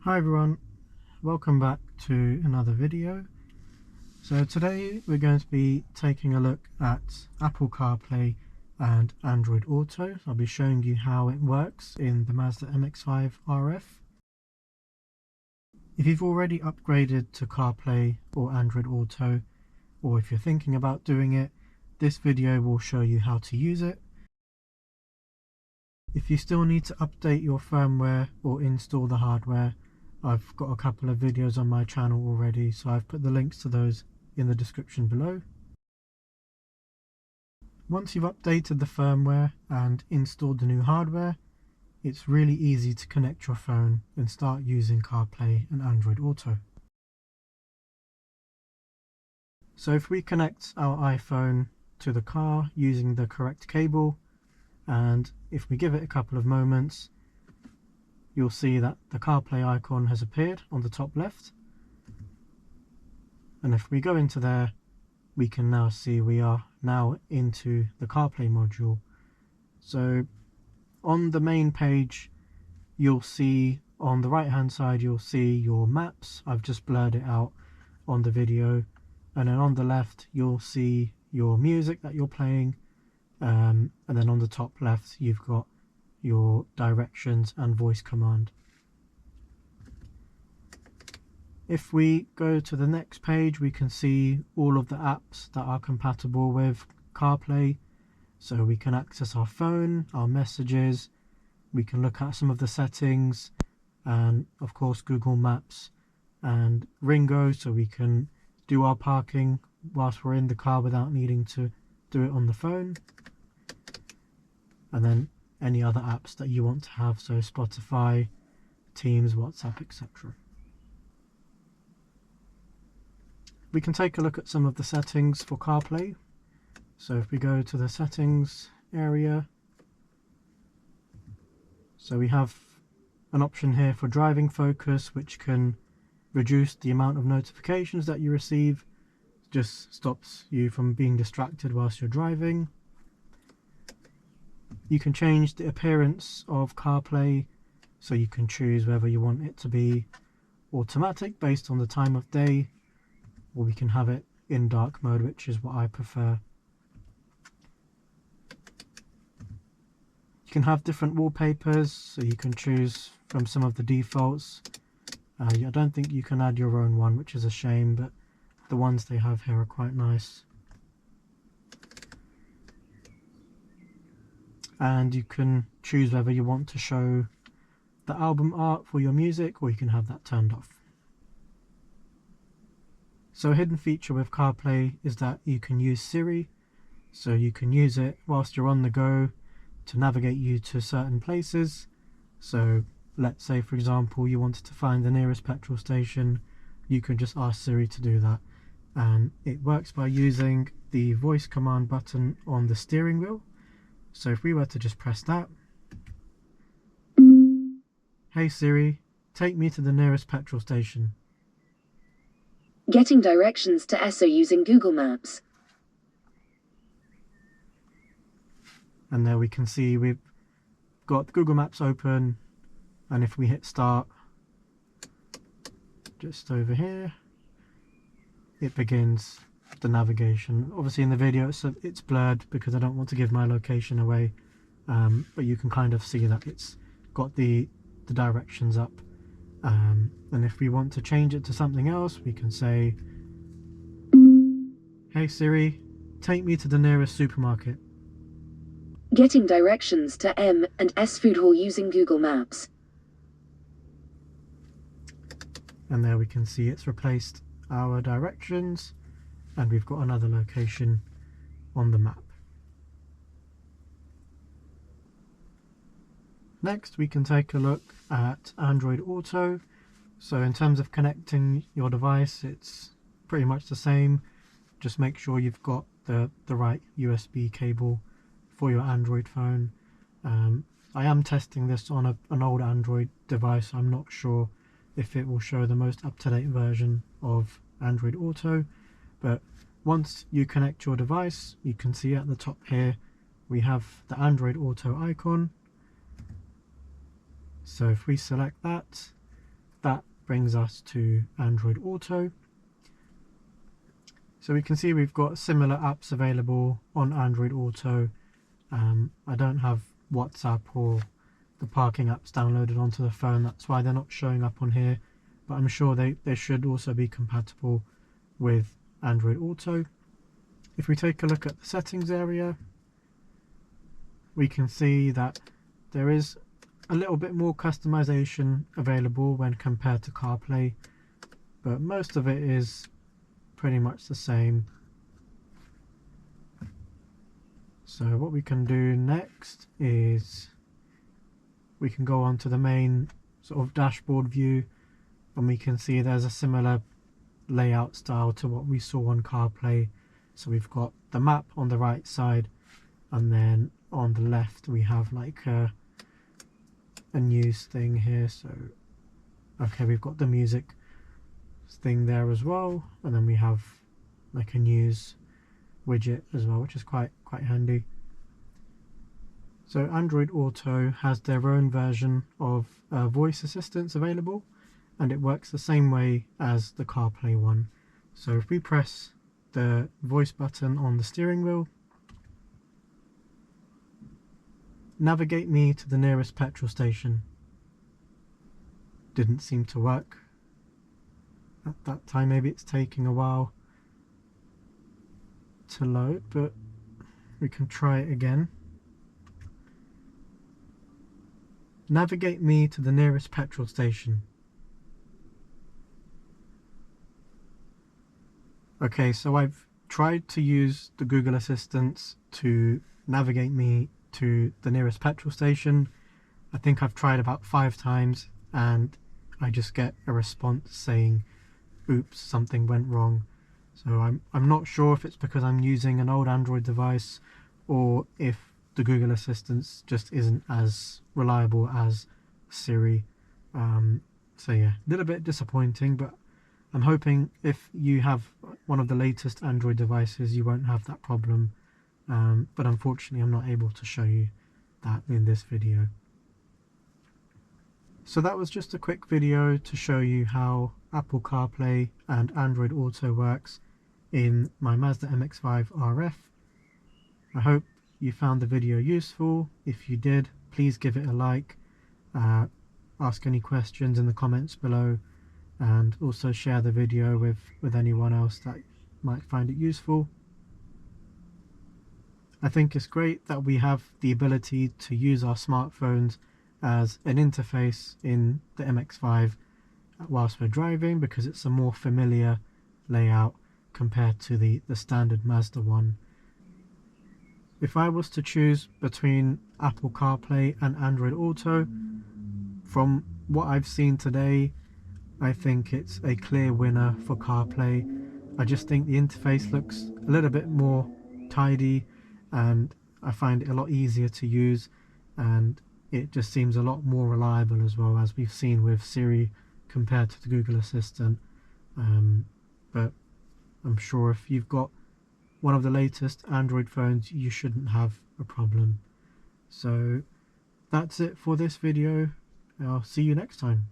Hi everyone, welcome back to another video. So today we're going to be taking a look at Apple CarPlay and Android Auto. I'll be showing you how it works in the Mazda MX-5 RF. If you've already upgraded to CarPlay or Android Auto, or if you're thinking about doing it, this video will show you how to use it. If you still need to update your firmware or install the hardware, I've got a couple of videos on my channel already, so I've put the links to those in the description below. Once you've updated the firmware and installed the new hardware, it's really easy to connect your phone and start using CarPlay and Android Auto. So if we connect our iPhone to the car using the correct cable, and if we give it a couple of moments, you'll see that the CarPlay icon has appeared on the top left. And if we go into there, we can now see we are now into the CarPlay module. So on the main page, you'll see on the right hand side, you'll see your maps. I've just blurred it out on the video. And then on the left, you'll see your music that you're playing. And then on the top left, you've got your directions and voice command. If we go to the next page, we can see all of the apps that are compatible with CarPlay. So we can access our phone, our messages, we can look at some of the settings, and of course Google Maps and Ringo, so we can do our parking whilst we're in the car without needing to do it on the phone. And then any other apps that you want to have, so Spotify, Teams, WhatsApp, etc. We can take a look at some of the settings for CarPlay. So if we go to the settings area, so we have an option here for driving focus, which can reduce the amount of notifications that you receive. Just stops you from being distracted whilst you're driving. You can change the appearance of CarPlay, so you can choose whether you want it to be automatic based on the time of day, or we can have it in dark mode, which is what I prefer. You can have different wallpapers, so you can choose from some of the defaults. I don't think you can add your own one, which is a shame, but the ones they have here are quite nice. And you can choose whether you want to show the album art for your music, or you can have that turned off. So a hidden feature with CarPlay is that you can use Siri, so you can use it whilst you're on the go to navigate you to certain places. So let's say, for example, you wanted to find the nearest petrol station, you can just ask Siri to do that. And it works by using the voice command button on the steering wheel. So if we were to just press that, "Hey Siri, take me to the nearest petrol station." Getting directions to Esso using Google Maps. And there we can see we've got Google Maps open, and if we hit start, just over here, it begins the navigation. Obviously in the video it's blurred because I don't want to give my location away, but you can kind of see that it's got the directions up. And if we want to change it to something else, we can say, "Hey Siri, take me to the nearest supermarket." Getting directions to M and S food hall using Google Maps. And there we can see it's replaced our directions, and we've got another location on the map. Next, we can take a look at Android Auto. So in terms of connecting your device, it's pretty much the same. Just make sure you've got the right USB cable for your Android phone. I am testing this on an old Android device. I'm not sure if it will show the most up-to-date version of Android Auto, but once you connect your device, you can see at the top here we have the Android Auto icon. So if we select that, that brings us to Android Auto. So we can see we've got similar apps available on Android Auto. I don't have WhatsApp or the parking apps downloaded onto the phone, that's why they're not showing up on here, but I'm sure they should also be compatible with Android Auto. If we take a look at the settings area, we can see that there is a little bit more customization available when compared to CarPlay, but most of it is pretty much the same. So what we can do next is we can go on to the main sort of dashboard view, and we can see there's a similar layout style to what we saw on CarPlay. So we've got the map on the right side, and then on the left we have like a news thing here. So okay, we've got the music thing there as well, and then we have like a news widget as well, which is quite handy. So Android Auto has their own version of voice assistants available, and it works the same way as the CarPlay one. So if we press the voice button on the steering wheel, navigate me to the nearest petrol station. Didn't seem to work at that time. Maybe it's taking a while to load, but we can try it again. Navigate me to the nearest petrol station. Okay, so I've tried to use the Google Assistant to navigate me to the nearest petrol station. I think I've tried about 5 times and I just get a response saying, oops, something went wrong. So I'm not sure if it's because I'm using an old Android device or if the Google Assistant just isn't as reliable as Siri. So yeah, a little bit disappointing, but I'm hoping if you have one of the latest Android devices you won't have that problem. But unfortunately I'm not able to show you that in this video. So that was just a quick video to show you how Apple CarPlay and Android Auto works in my Mazda MX-5 RF. I hope you found the video useful. If you did, please give it a like, ask any questions in the comments below, and also share the video with anyone else that might find it useful. I think it's great that we have the ability to use our smartphones as an interface in the MX-5 whilst we're driving, because it's a more familiar layout compared to the standard Mazda one. If I was to choose between Apple CarPlay and Android Auto, from what I've seen today, I think it's a clear winner for CarPlay. I just think the interface looks a little bit more tidy, and I find it a lot easier to use, and it just seems a lot more reliable as well, as we've seen with Siri compared to the Google Assistant. But I'm sure if you've got one of the latest Android phones, you shouldn't have a problem. So that's it for this video. I'll see you next time.